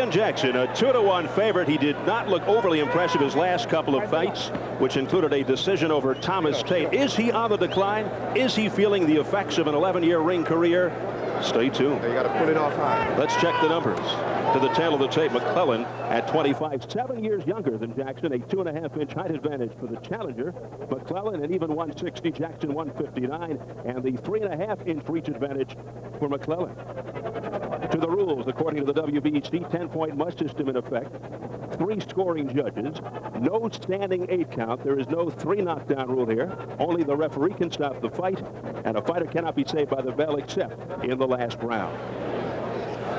Julian Jackson, a 2-1 favorite. He did not look overly impressive his last couple of fights, which included a decision over Thomas Tate. Is he on the decline? Is he feeling the effects of an 11-year ring career? Stay tuned. You got to pull it off high. Let's check the numbers. To the tail of the tape, McClellan at 25, 7 years younger than Jackson, a 2.5-inch height advantage for the challenger. McClellan an even 160, Jackson 159, and the 3.5-inch reach advantage for McClellan. To the rules, according to the WBC 10-point must system in effect. 3 scoring judges, no standing 8 count. There is no 3 knockdown rule here. Only the referee can stop the fight, and a fighter cannot be saved by the bell except in the last round.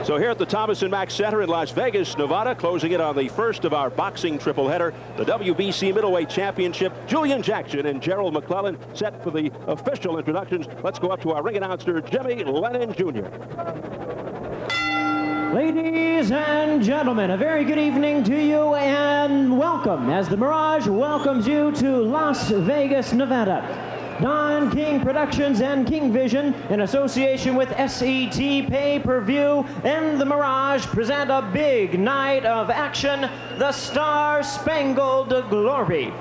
So here at the Thomas & Mack Center in Las Vegas, Nevada, closing it on the first of our boxing tripleheader, the WBC Middleweight Championship. Julian Jackson and Gerald McClellan set for the official introductions. Let's go up to our ring announcer, Jimmy Lennon Jr. Ladies and gentlemen, a very good evening to you and welcome as the Mirage welcomes you to Las Vegas, Nevada. Don King Productions and King Vision, in association with SET Pay-Per-View and the Mirage, present a big night of action, the Star Spangled Glory.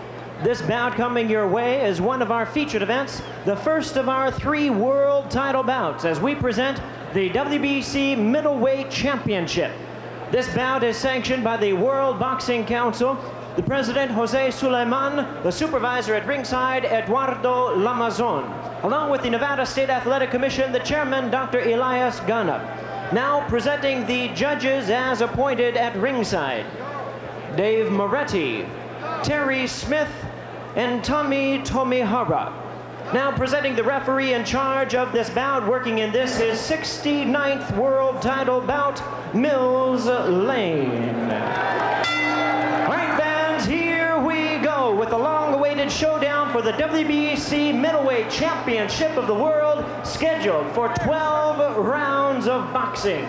This bout coming your way is one of our featured events, the first of our 3 world title bouts, as we present the WBC Middleweight Championship. This bout is sanctioned by the World Boxing Council, the president, Jose Suleiman, the supervisor at ringside, Eduardo Lamazon, along with the Nevada State Athletic Commission, the chairman, Dr. Elias Gana. Now presenting the judges as appointed at ringside, Dave Moretti, Terry Smith, and Tommy Tomihara. Now presenting the referee in charge of this bout, working in this his 69th world title bout, Mills Lane. With the long-awaited showdown for the WBC Middleweight Championship of the World, scheduled for 12 rounds of boxing.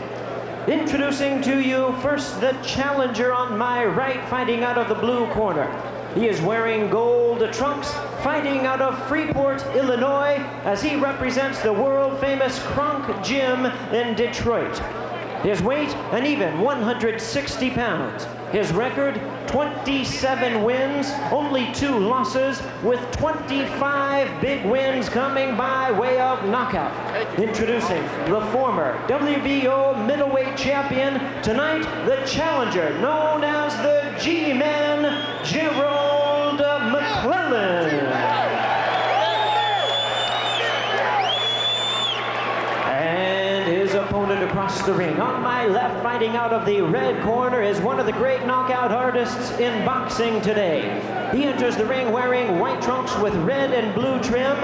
Introducing to you first the challenger on my right, fighting out of the blue corner. He is wearing gold trunks, fighting out of Freeport, Illinois, as he represents the world-famous Kronk Gym in Detroit. His weight, an even 160 pounds. His record, 27 wins, only 2 losses, with 25 big wins coming by way of knockout. Introducing the former WBO middleweight champion, tonight the challenger, known as the G-Man, Gerald McClellan. Opponent across the ring. On my left, fighting out of the red corner, is one of the great knockout artists in boxing today. He enters the ring wearing white trunks with red and blue trim,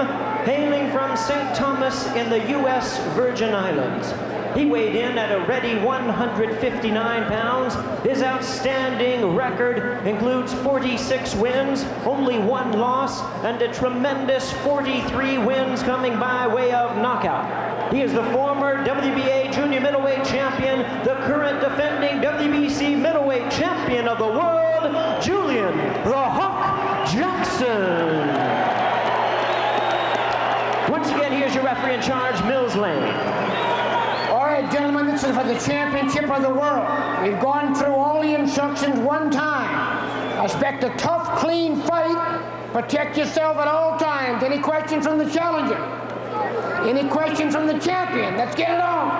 hailing from St. Thomas in the U.S. Virgin Islands. He weighed in at a ready 159 pounds. His outstanding record includes 46 wins, only 1 loss, and a tremendous 43 wins coming by way of knockout. He is the former WBA Junior Middleweight Champion, the current defending WBC Middleweight Champion of the world, Julian "The Hawk" Jackson. Once again, here's your referee in charge, Mills Lane. All right, gentlemen, this is for the championship of the world. We've gone through all the instructions one time. Expect a tough, clean fight. Protect yourself at all times. Any questions from the challenger? Any questions from the champion? Let's get it on.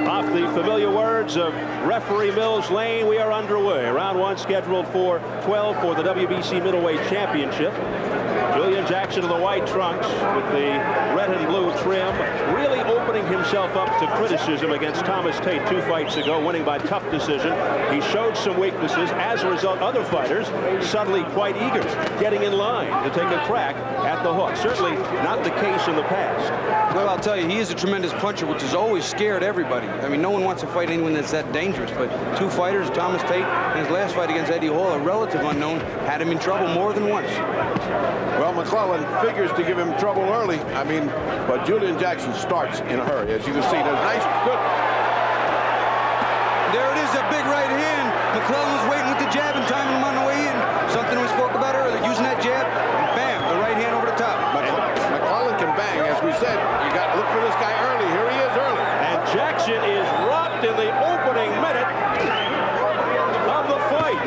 Off the familiar words of referee Mills Lane, we are underway. Round 1 scheduled for 12 for the WBC Middleweight Championship. Julian Jackson in the white trunks with the red and blue trim, really opening himself up to criticism against Thomas Tate 2 fights ago, winning by tough decision. He showed some weaknesses. As a result, other fighters suddenly quite eager, getting in line to take a crack at the hook. Certainly not the case in the past. Well, I'll tell you, he is a tremendous puncher, which has always scared everybody. I mean, no one wants to fight anyone that's that dangerous, but 2 fighters, Thomas Tate and his last fight against Eddie Hall, a relative unknown, had him in trouble more than once. Well, McClellan figures to give him trouble early. I mean, but Julian Jackson starts in a hurry. As you can see, there's nice, good. There it is, a big right hand. McClellan was waiting with the jab and timing him on the way in. Something we spoke about earlier, using that jab, and bam, the right hand over the top. McClellan can bang. As we said, you got to look for this guy early. Here he is early. And Jackson is rocked in the opening minute of the fight.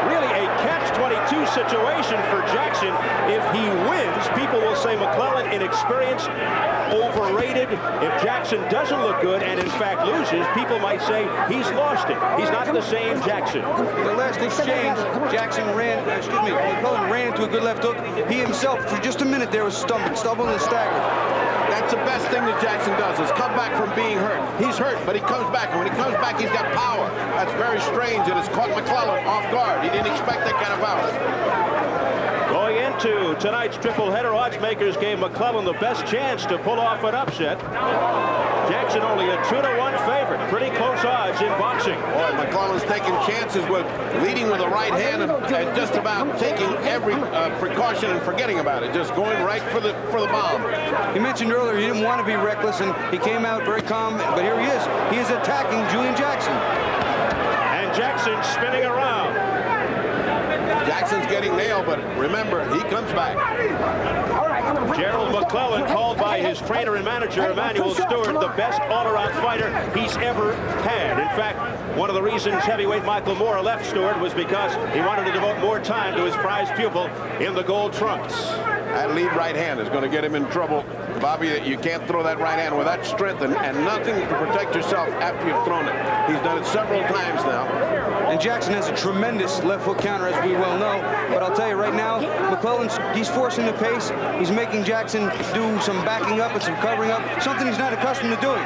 Really a catch-22 situation for Jackson. If he wins, people will say McClellan inexperienced, overrated. If Jackson doesn't look good and in fact loses, people might say he's lost it. He's not the same Jackson. The last exchange, McClellan ran into a good left hook. He himself, for just a minute there, was stumbled and staggered. That's the best thing that Jackson does, is come back from being hurt. He's hurt, but he comes back, and when he comes back, he's got power. That's very strange. It has caught McClellan off guard. He didn't expect that kind of power. Going into tonight's triple-header, odds makers gave McClellan the best chance to pull off an upset. Jackson only a 2-to-1 favorite. Pretty close odds in boxing. Boy, McClellan's taking chances with leading with the right hand and just about taking every precaution and forgetting about it. Just going right for the bomb. He mentioned earlier he didn't want to be reckless, and he came out very calm, but here he is. He is attacking Julian Jackson. And Jackson spinning around. Jackson's getting nailed, but remember, he comes back. Gerald McClellan, called by his trainer and manager, Emanuel Stewart, the best all-around fighter he's ever had. In fact, one of the reasons heavyweight Michael Moore left Stewart was because he wanted to devote more time to his prized pupil in the gold trunks. That lead right hand is going to get him in trouble. Bobby, you can't throw that right hand with that strength and nothing to protect yourself after you've thrown it. He's done it several times now. And Jackson has a tremendous left hook counter, as we well know. But I'll tell you right now, McClellan's, he's forcing the pace. He's making Jackson do some backing up and some covering up, something he's not accustomed to doing.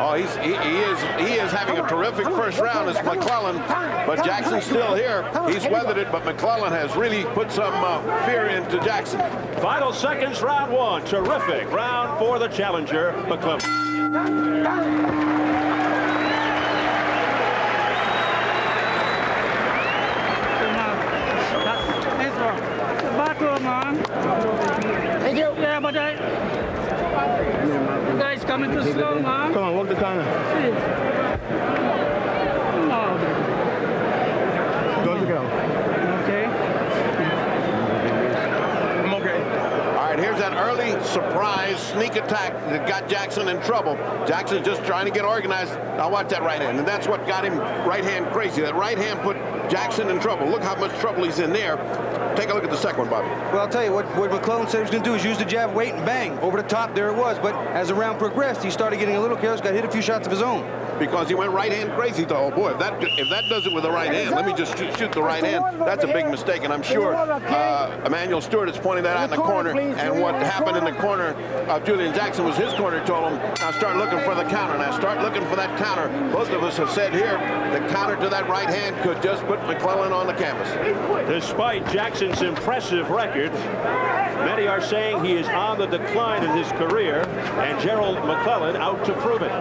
Oh, he is having a terrific first round as McClellan, but Jackson's still here. He's weathered it, but McClellan has really put some fear into Jackson. Final seconds, round one. Terrific round for the challenger, McClellan. Thank you. Yeah, but you guys coming too slow, man. Come on, walk the corner. No. Go to go. Okay. I'm okay. All right, here's that early surprise sneak attack that got Jackson in trouble. Jackson's just trying to get organized. Now watch that right hand, and that's what got him right hand crazy. That right hand put Jackson in trouble. Look how much trouble he's in there. Take a look at the second one, Bobby. Well, I'll tell you, what McClellan said he was going to do is use the jab, wait, and bang. Over the top, there it was. But as the round progressed, he started getting a little careless, got hit a few shots of his own. Because he went right hand crazy. Oh boy, if that does it with the right hand, let me just shoot the right hand. That's a big mistake, and I'm sure Emanuel Stewart is pointing that out in the corner. And what happened in the corner of Julian Jackson was his corner told him, now start looking for the counter. Now start looking for that counter. Both of us have said here, the counter to that right hand could just put McClellan on the canvas. Despite Jackson's impressive record, many are saying he is on the decline in his career, and Gerald McClellan out to prove it.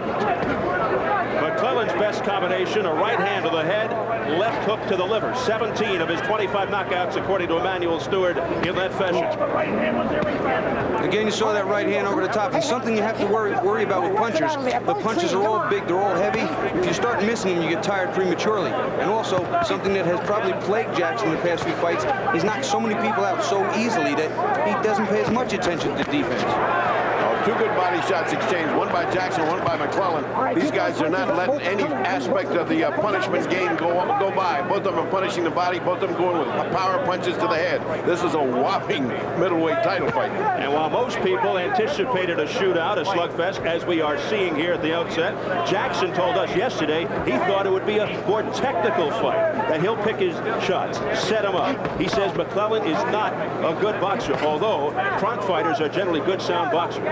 McClellan's best combination, a right hand to the head, left hook to the liver. 17 of his 25 knockouts, according to Emanuel Stewart, in that fashion. Again, you saw that right hand over the top. And something you have to worry about with punchers. The punches are all big, they're all heavy. If you start missing them, you get tired prematurely. And also, something that has probably plagued Jackson in the past few fights, he's knocked so many people out so easily that he doesn't pay as much attention to defense. Two good body shots exchanged, one by Jackson, one by McClellan. These guys are not letting any aspect of the punishment game go by. Both of them are punishing the body, both of them going with power punches to the head. This is a whopping middleweight title fight. And while most people anticipated a shootout, a slugfest, as we are seeing here at the outset, Jackson told us yesterday he thought it would be a more technical fight, that he'll pick his shots, set them up. He says McClellan is not a good boxer, although front fighters are generally good, sound boxers.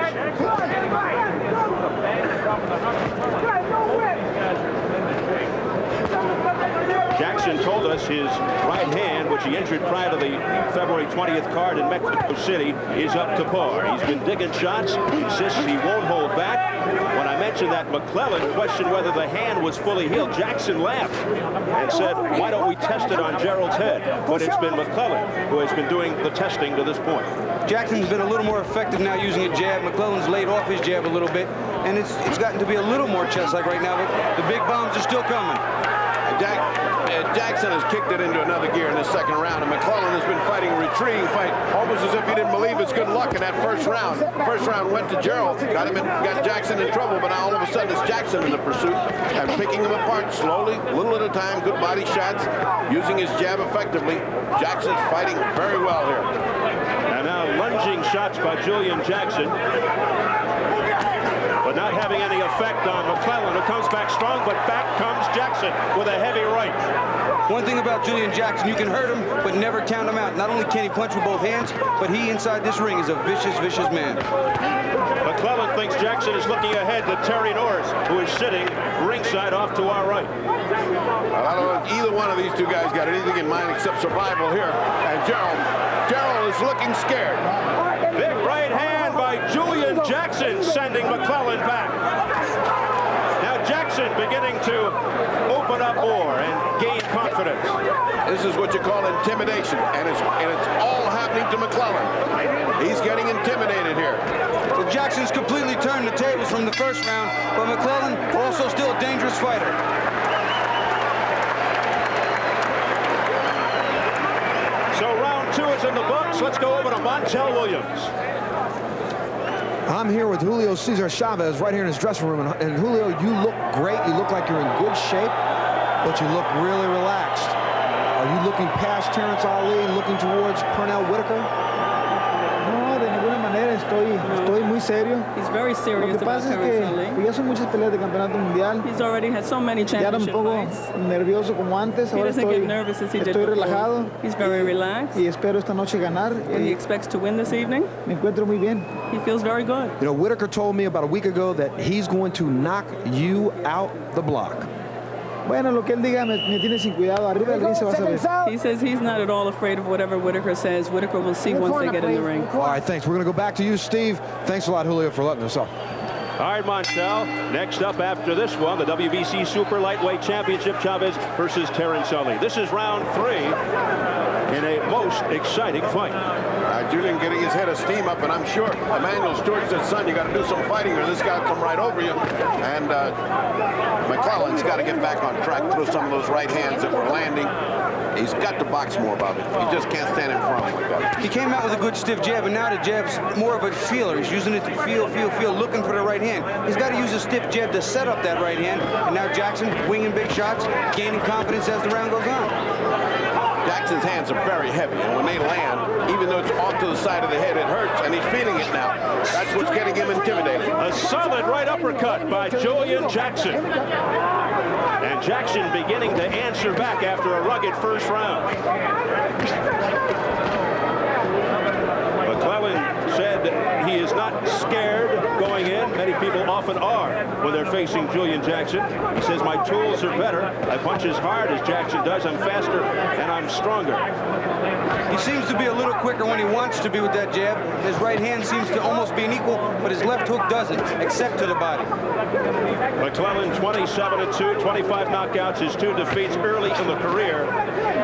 Jackson told us his right hand, which he injured prior to the February 20th card in Mexico City, is up to par. He's been digging shots, insists he won't hold back. When I mentioned that McClellan questioned whether the hand was fully healed, Jackson laughed and said, why don't we test it on Gerald's head? But it's been McClellan who has been doing the testing to this point. Jackson's been a little more effective now using a jab. McClellan's laid off his jab a little bit, and it's gotten to be a little more chest-like right now, but the big bombs are still coming. Jackson has kicked it into another gear in the second round, and McClellan has been fighting a retreating fight, almost as if he didn't believe his good luck in that first round. First round went to Gerald, got Jackson in trouble, but now all of a sudden it's Jackson in the pursuit and picking him apart slowly, little at a time, good body shots, using his jab effectively. Jackson's fighting very well here. And now lunging shots by Julian Jackson, but not having any effect on McClellan, who comes back strong, but back comes Jackson with a heavy right. One thing about Julian Jackson, you can hurt him, but never count him out. Not only can he punch with both hands, but he inside this ring is a vicious, vicious man. McClellan thinks Jackson is looking ahead to Terry Norris, who is sitting ringside off to our right. Well, I don't know if either one of these two guys got anything in mind except survival here. And Gerald is looking scared. Big right hand by Julian Jackson, sending McClellan back. Now Jackson beginning to open up more and gain confidence. This is what you call intimidation, and it's all happening to McClellan. He's getting intimidated here. Well, Jackson's completely turned the tables from the first round, but McClellan also still a dangerous fighter. So round two is in the books. Let's go over to Montel Williams. I'm here with Julio Cesar Chavez right here in his dressing room. And Julio, you look great. You look like you're in good shape, but you look really relaxed. Are you looking past Terrence Ali, looking towards Pernell Whitaker? No, de ninguna manera. Estoy muy serio. He's very serious. Lo que pasa es que ya son muchas peleas de campeonato mundial. He's already had so many championship ya un poco fights. nervioso como antes. He doesn't get nervous as he did before. Relajado. He's very relaxed. Y espero esta noche ganar. And he expects to win this evening. Me encuentro muy bien. He feels very good. You know, Whitaker told me about a week ago that he's going to knock you out the block. Bueno, lo que él diga me tiene sin cuidado. Arriba del ring se va a saber. He says he's not at all afraid of whatever Whitaker says. Whitaker will see once they get in the ring. All right, thanks. We're going to go back to you, Steve. Thanks a lot, Julio, for letting us up. All right, Montel. Next up after this one, the WBC Super Lightweight Championship, Chavez versus Terrence Ali. This is round three in a most exciting fight. Julian getting his head of steam up, and I'm sure Emmanuel Stewart said, son, you got to do some fighting or this guy will come right over you. And McClellan's got to get back on track, throw some of those right hands that were landing. He's got to box more, Bobby. He just can't stand in front of him like that. He came out with a good stiff jab, and now the jab's more of a feeler. He's using it to feel, looking for the right hand. He's got to use a stiff jab to set up that right hand. And now Jackson winging big shots, gaining confidence as the round goes on. Jackson's hands are very heavy, and when they land, even though it's off to the side of the head, it hurts, and he's feeling it now. That's what's getting him intimidated. A solid right uppercut by Julian Jackson. And Jackson beginning to answer back after a rugged first round. McClellan said he is not scared going in. Many people often are when they're facing Julian Jackson. He says, my tools are better. I punch as hard as Jackson does. I'm faster and I'm stronger. He seems to be a little quicker when he wants to be with that jab. His right hand seems to almost be an equal, but his left hook doesn't, except to the body. McClellan 27-2, 25 knockouts, his 2 defeats early in the career.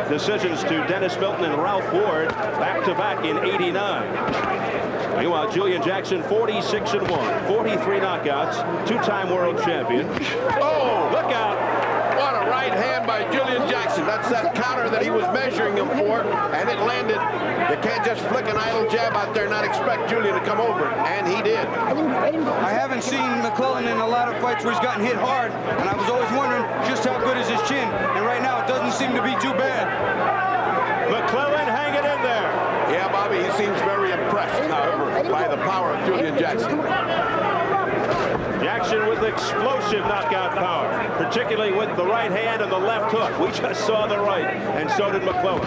Decisions to Dennis Milton and Ralph Ward back-to-back in '89. Meanwhile, Julian Jackson 46-1, 43 knockouts, 2-time world champion. Oh, look out. What a right hand by Julian Jackson. That's that counter that he was measuring him for, and it landed. You can't just flick an idle jab out there and not expect Julian to come over, and he did. I haven't seen McClellan in a lot of fights where he's gotten hit hard, and I was always wondering just how good is his chin, and right now it doesn't seem to be too bad. McClellan hanging in there. Yeah, Bobby, he seems very impressed, however, by the power of Julian Jackson. Jackson with explosive knockout power, particularly with the right hand and the left hook. We just saw the right, and so did McClellan.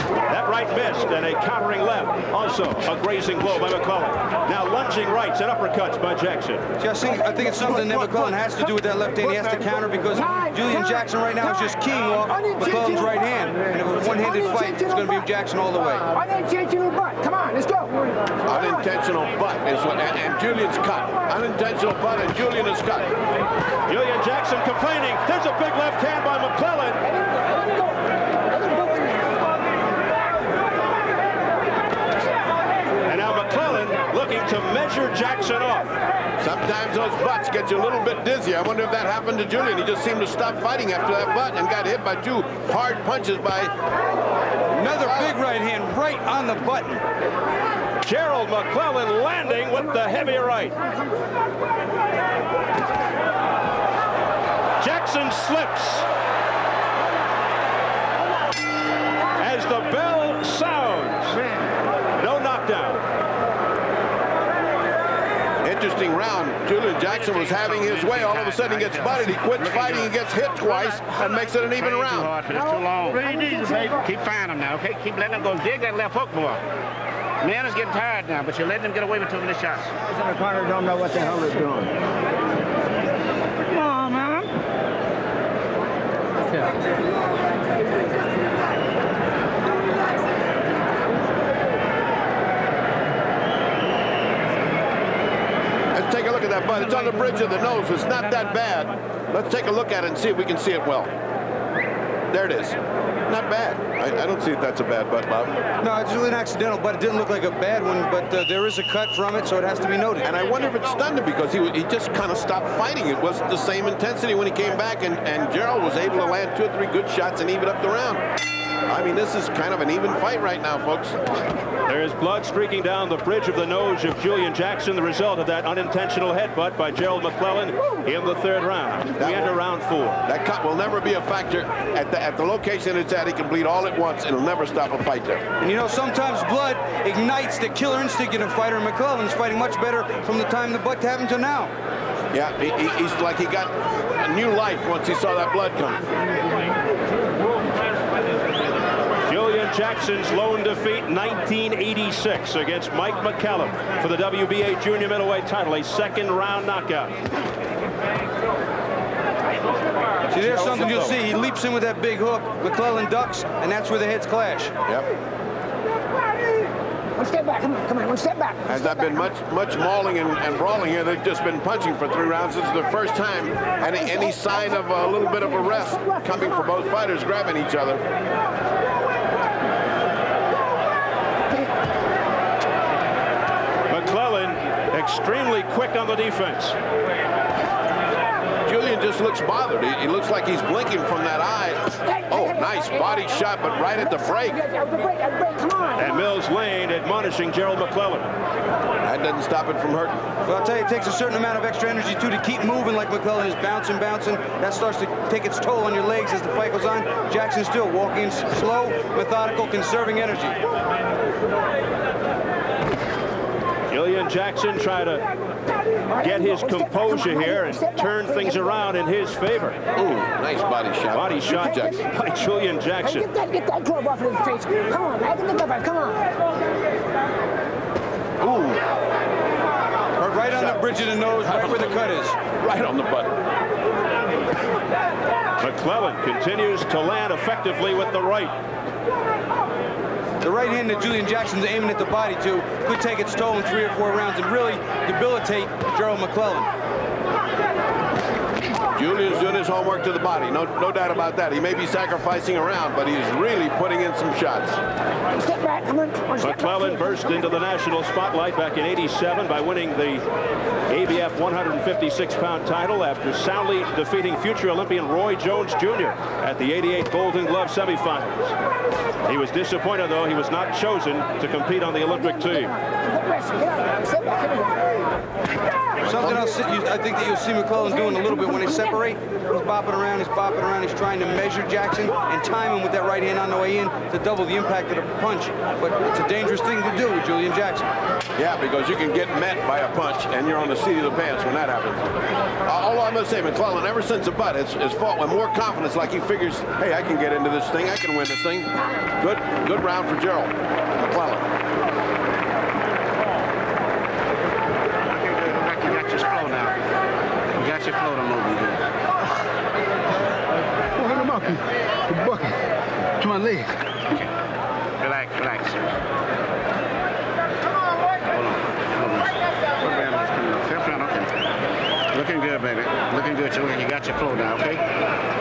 That right missed, and a countering left. Also a grazing blow by McClellan. Now lunging rights and uppercuts by Jackson. See, I think it's something that McClellan has to do with that left hand. He has to counter because Julian Jackson right now is just keying off McClellan's right hand. And if it's a one-handed fight, it's going to be Jackson all the way. Unintentional butt. Come on, let's go. Unintentional butt is what, and Julian's cut. Unintentional butt, and Julian is cut. Julian Jackson complaining. There's a big left hand by McClellan. And now McClellan looking to measure Jackson off. Sometimes those butts get you a little bit dizzy. I wonder if that happened to Julian. He just seemed to stop fighting after that butt and got hit by 2 hard punches by another big right hand right on the button. Gerald McClellan landing with the heavy right. Jackson slips as the bell sounds. No knockdown. Interesting round. Julian Jackson was having his way. All of a sudden he gets butted. He quits fighting. He gets hit twice and makes it an even round. It's too long. Keep firing him now, okay? Keep letting him go. Dig that left hook more. Man is getting tired now, but you're letting him get away with too many shots. The corner don't know what the hell they're doing. Come on, man. Let's take a look at that butt. It's on the bridge of the nose. It's not that bad. Let's take a look at it and see if we can see it well. There it is. Not bad. I don't see if that's a bad butt, Bob. No, it's really an accidental, but it didn't look like a bad one, but there is a cut from it, so it has to be noted. And I wonder if it stunned him because he just kind of stopped fighting. It wasn't the same intensity when he came back, and Gerald was able to land 2 or 3 good shots and even up the round. I mean, this is kind of an even fight right now, folks. There is blood streaking down the bridge of the nose of Julian Jackson, the result of that unintentional headbutt by Gerald McClellan in the 3rd round. We enter round 4. That cut will never be a factor. At the location it's at, he can bleed all at once. It'll never stop a fight there. And you know, sometimes blood ignites the killer instinct in a fighter, and McClellan's fighting much better from the time the butt happened to now. Yeah, he's like he got a new life once he saw that blood come. Julian Jackson's lone defeat, 1986, against Mike McCallum for the WBA junior middleweight title, a 2nd round knockout. See, there's something you'll see. He leaps in with that big hook. McClellan ducks, and that's where the heads clash. Yep. One step back. Come on. One step back. Has not been much mauling and brawling here. They've just been punching for 3 rounds. This is the first time any sign of a little bit of a rest coming for both fighters grabbing each other. McClellan extremely quick on the defense. Julian just looks bothered. He looks like he's blinking from that eye. Oh, nice body shot, but right at the break. And Mills Lane admonishing Gerald McClellan. That doesn't stop it from hurting. Well, I'll tell you, it takes a certain amount of extra energy, too, to keep moving like McClellan is bouncing. That starts to take its toll on your legs as the fight goes on. Jackson's still walking slow, methodical, conserving energy. Julian Jackson trying to get his composure here and turn things around in his favor. Ooh, nice body shot. Body shot by Julian Jackson. Get that glove off of his face. Come on, man. Get the glove off. Come on. Ooh. Right on the bridge of the nose, right where the cut is. Right on the button. McClellan continues to land effectively with the right. The right hand that Julian Jackson's aiming at the body to could take its toll in 3 or 4 rounds and really debilitate Gerald McClellan. Julian's doing his homework to the body. No doubt about that. He may be sacrificing a round, but he's really putting in some shots. Step back. Come on. McClellan burst into the national spotlight back in '87 by winning the ABF 156-pound title after soundly defeating future Olympian Roy Jones Jr. at the '88 Golden Glove semifinals. He was disappointed, though, he was not chosen to compete on the Olympic team. Something else I think that you'll see McClellan doing a little bit when they separate. He's bopping around, he's trying to measure Jackson and time him with that right hand on the way in to double the impact of the punch. But it's a dangerous thing to do with Julian Jackson. Yeah, because you can get met by a punch and you're on the seat of the pants when that happens. All I'm going to say, McClellan, ever since the butt, has fought with more confidence, like he figures, hey, I can get into this thing, I can win this thing. Good round for Gerald McClellan. You got your flow now. You got your flow to move you. Oh, hit him up. He's bucking to my leg. Relax, relax. Looking good, baby. Looking good. You got your flow now, okay?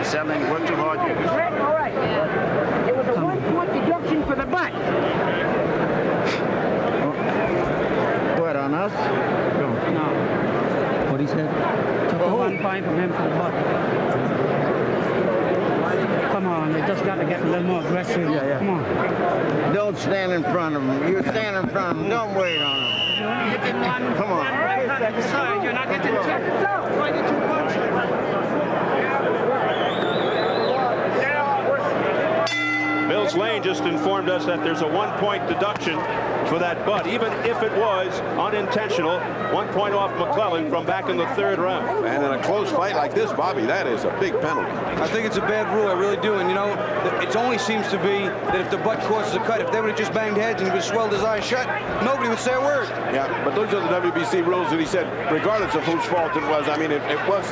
Settling, work too hard. All right. It was a 1-point deduction for the butt. What, on us? No. What he said? Took a 1 point from him for the butt. Come on, they just got to get a little more aggressive. Yeah. Come on. Don't stand in front of him. You stand in front of him. Don't wait on him. Come on. You're not getting checked. Try to get 2 punches. Mills Lane just informed us that there's a 1-point deduction for that butt, even if it was unintentional. 1 point off McClellan from back in the 3rd round. And in a close fight like this, Bobby, that is a big penalty. I think it's a bad rule, I really do. And, you know, it only seems to be that if the butt causes a cut, if they would have just banged heads and he would have swelled his eyes shut, nobody would say a word. Yeah, but those are the WBC rules that he said, regardless of whose fault it was. I mean, it was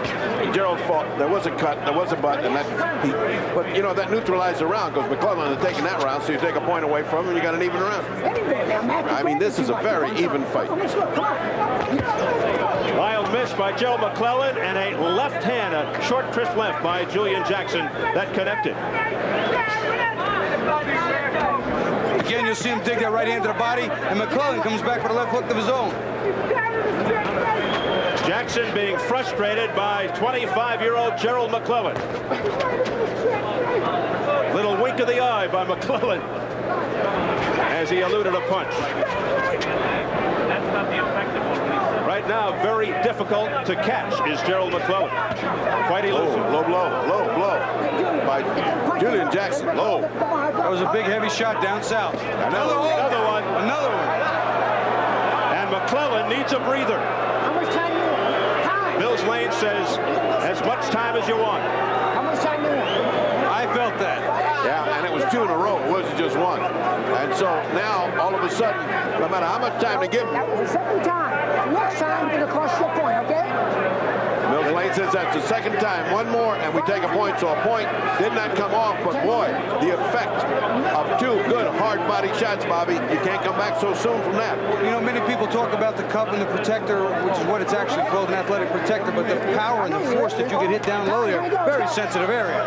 Gerald's fault. There was a cut, there was a butt, and but, you know, that neutralized the round because McClellan had taken that round, so you take a point away from him and you got an even round. I mean, this is a very even fight. Wild miss by Gerald McClellan and a left hand, a short crisp left by Julian Jackson that connected. Again, you'll see him dig that right hand to the body, and McClellan comes back with a left hook of his own. Jackson being frustrated by 25-year-old Gerald McClellan. Little wink of the eye by McClellan as he eluded a punch. Right now, very difficult to catch is Gerald McClellan. Quite elusive. Low blow by Julian Jackson. Low. That was a big, heavy shot down south. Another one. And McClellan needs a breather. How much time do you want? Time. Mills Lane says, as much time as you want. How much time do you want? I felt that. Yeah, and it was 2 in a row. It wasn't just 1. And so now, all of a sudden, no matter how much time to give him. That was the 2nd time. Next time, it's going to cost you a point, okay? Mills Lane says that's the 2nd time. 1 more, and we take a point. So a point did not come off, but boy, the effect of 2 good, hard-body shots, Bobby, you can't come back so soon from that. You know, many people talk about the cup and the protector, which is what it's actually called, an athletic protector, but the power and the force that you get hit down low there, very sensitive area.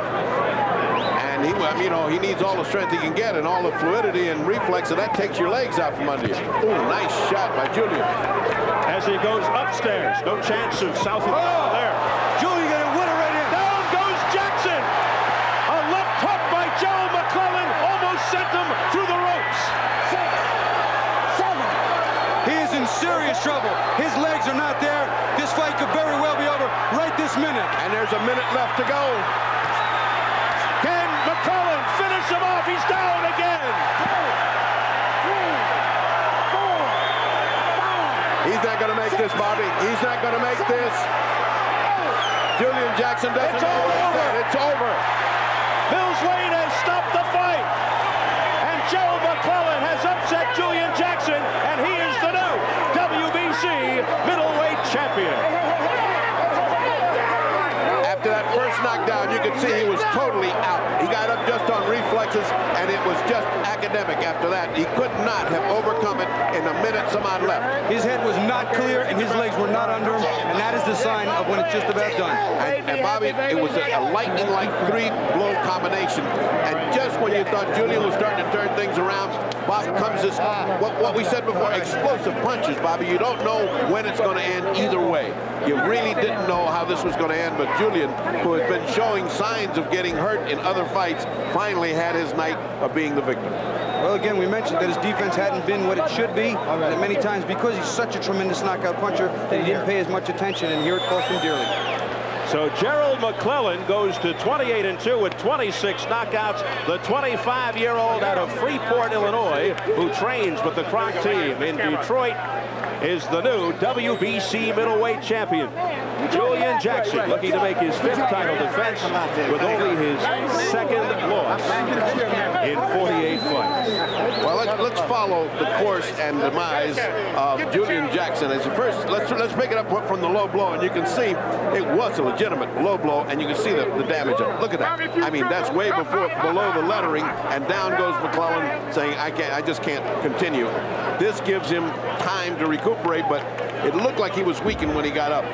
And he, you know, he needs all the strength he can get and all the fluidity and reflex, and that takes your legs out from under you. Ooh, nice shot by Julian. As he goes upstairs, no chance of south of there. Julian got a winner right in. Down goes Jackson. A left hook by Gerald McClellan almost sent him through the ropes. 7. He is in serious trouble. His legs are not there. This fight could very well be over right this minute. And there's a minute left to go. Can McClellan finish him off? He's down again. 2, 3, 4, 5. He's not going to make this, Bobby. He's not going to make this. Julian Jackson doesn't know what he said. It's over. Mills Lane has stopped the fight. And Gerald McClellan has upset Julian Jackson, and he is the new WBC Middleweight Champion. After that first knockdown, you could see he was totally out. He got up just on reflexes, and it was just academic after that. He could not have overcome it in a minute some odd left. His head was not clear, and his legs were not under him, and that is the sign of when it's just about done. And Bobby, it was a lightning-like 3-blow combination. And just when you thought Julian was starting to turn things around, Bob comes this, what we said before, explosive punches, Bobby. You don't know when it's going to end either way. You really didn't know how this was going to end, but Julian, who has been showing signs of getting hurt in other fights, finally had his night of being the victim. Well, again, we mentioned that his defense hadn't been what it should be, and that many times because he's such a tremendous knockout puncher that he didn't pay as much attention, and here it cost him dearly. So Gerald McClellan goes to 28-2 with 26 knockouts. The 25-year-old out of Freeport, Illinois, who trains with the Kronk team in Detroit, is the new WBC middleweight champion. Julian Jackson looking to make his 5th title defense with only his 2nd loss in 48 fights. Well, let's follow the course and demise of Julian Jackson. As first, let's pick it up from the low blow, and you can see it was a legitimate low blow, and you can see the damage of it. Look at that. I mean, that's way below the lettering, and down goes McClellan saying, I just can't continue. This gives him time to recuperate, but it looked like he was weakened when he got up,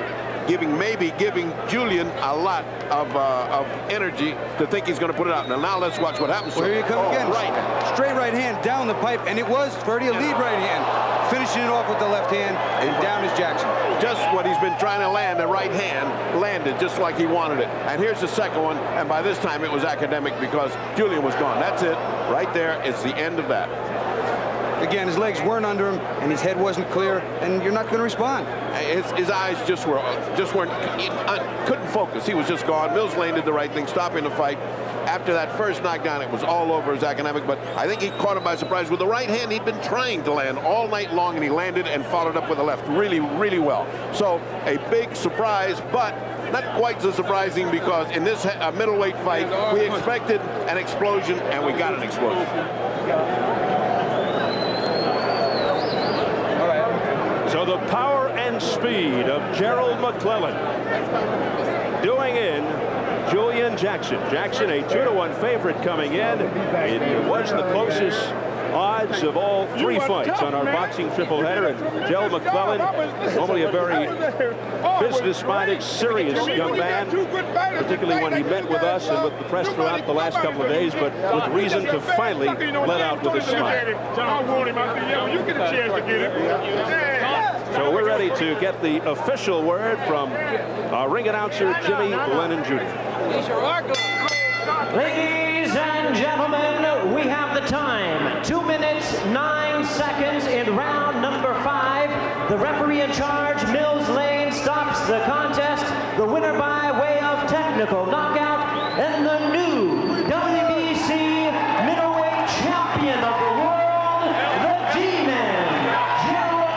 maybe giving Julian a lot of energy to think he's going to put it out. Now let's watch what happens. Well, here you come again. Right. Straight right hand down the pipe, and it was Ferdy, a lead right hand. Finishing it off with the left hand, and down is Jackson. Just what he's been trying to land, the right hand landed just like he wanted it. And here's the second one, and by this time it was academic because Julian was gone. That's it. Right there. It's the end of that. Again, his legs weren't under him, and his head wasn't clear, and you're not going to respond. His eyes just weren't, couldn't focus. He was just gone. Mills Lane did the right thing, stopping the fight. After that first knockdown, it was all over his academic, but I think he caught him by surprise with the right hand he'd been trying to land all night long, and he landed and followed up with the left really, really well. So a big surprise, but not quite so surprising because in this middleweight fight, we expected an explosion, and we got an explosion. So the power and speed of Gerald McClellan doing in Julian Jackson. Jackson, a 2-1 favorite coming in. It was the closest odds of all 3 fights on our boxing triple header. And Gerald McClellan, normally a very business-minded, serious young man, particularly when he met with us and with the press throughout the last couple of days, but with reason to finally let out with a smile. So we're ready to get the official word from our ring announcer, Jimmy Lennon Jr. Ladies and gentlemen, we have the time. 2 minutes, 9 seconds in round number 5. The referee in charge, Mills Lane, stops the contest. The winner by way of technical knockout, and the new WBC middleweight champion of the world, the D-Man, Gerald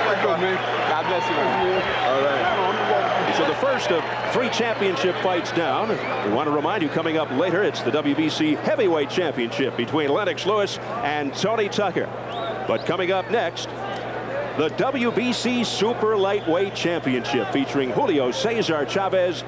McClellan. God bless you. All right. So the first of 3 championship fights down. We want to remind you, coming up later, it's the WBC Heavyweight Championship between Lennox Lewis and Tony Tucker. But coming up next, the WBC Super Lightweight Championship featuring Julio Cesar Chavez